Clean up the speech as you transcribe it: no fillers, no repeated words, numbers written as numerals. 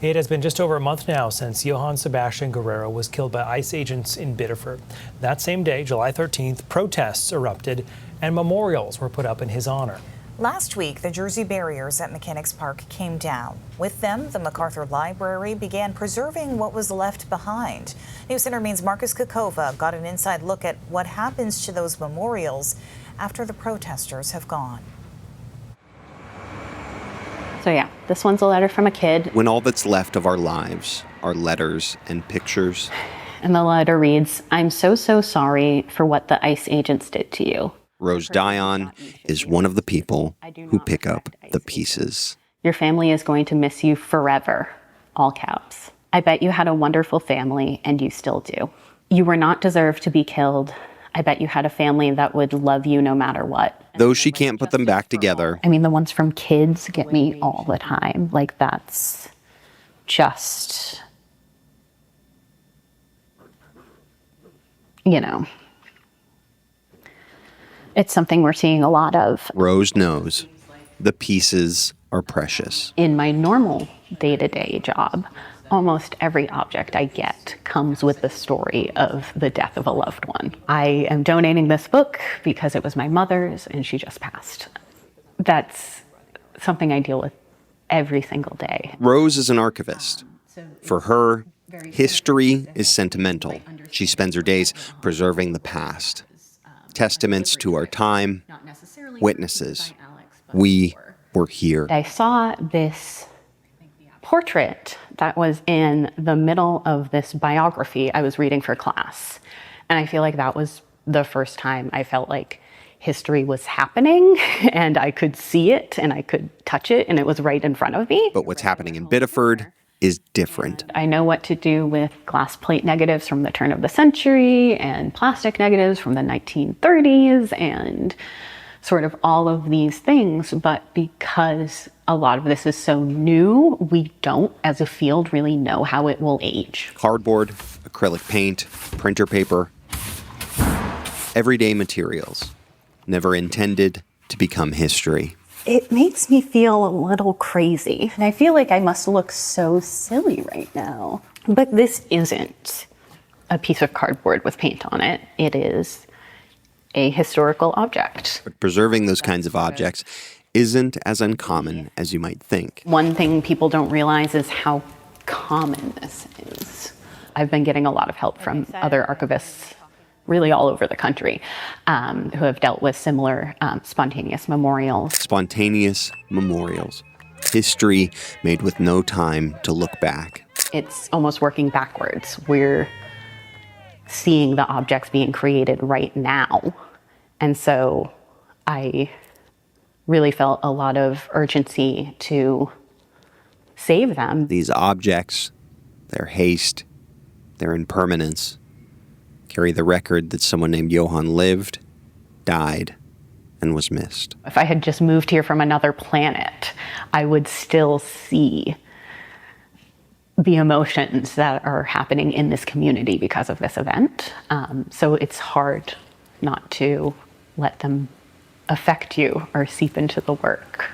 It has been just over a month now since Johan Sebastián Guerrero was killed by ICE agents in Biddeford. That same day, July 13th, protests erupted and memorials were put up in his honor. Last week, the Jersey barriers at Mechanics Park came down. With them, the McArthur Library began preserving what was left behind. News Center Maine's Marcus Kakova got an inside look at what happens to those memorials after the protesters have gone. So yeah, this one's a letter from a kid. When all that's left of our lives are letters and pictures. And the letter reads, "I'm so sorry for what the ICE agents did to you." Rose Dion is one of the people who pick up the pieces. Your family is going to miss you forever, all caps. I bet you had a wonderful family, and you still do. You were not deserved to be killed. I bet you had a family that would love you no matter what. Though she can't put them back together. I mean, the ones from kids get me all the time. Like, that's just, you know, it's something we're seeing a lot of. Rose knows the pieces are precious. In my normal day-to-day job, almost every object I get comes with the story of the death of a loved one. I am donating this book because it was my mother's and she just passed. That's something I deal with every single day. Rose is an archivist. For her, history is sentimental. She spends her days preserving the past. Testaments to our time, witnesses. We were here. I saw this portrait that was in the middle of this biography I was reading for class. And I feel like that was the first time I felt like history was happening and I could see it and I could touch it and it was right in front of me. But what's happening in Biddeford is different. I know what to do with glass plate negatives from the turn of the century and plastic negatives from the 1930s and sort of all of these things, but because a lot of this is so new, we don't, as a field, really know how it will age. Cardboard, acrylic paint, printer paper, everyday materials, never intended to become history. It makes me feel a little crazy, and I feel like I must look so silly right now. But this isn't a piece of cardboard with paint on it. It is a historical object. But preserving those kinds of objects isn't as uncommon as you might think. One thing people don't realize is how common this is. I've been getting a lot of help from other archivists really all over the country who have dealt with similar spontaneous memorials. Spontaneous memorials. History made with no time to look back. It's almost working backwards. We're seeing the objects being created right now. And so I really felt a lot of urgency to save them. These objects, their haste, their impermanence, carry the record that someone named Johan lived, died, and was missed. If I had just moved here from another planet, I would still see the emotions that are happening in this community because of this event. So it's hard not to let them affect you or seep into the work.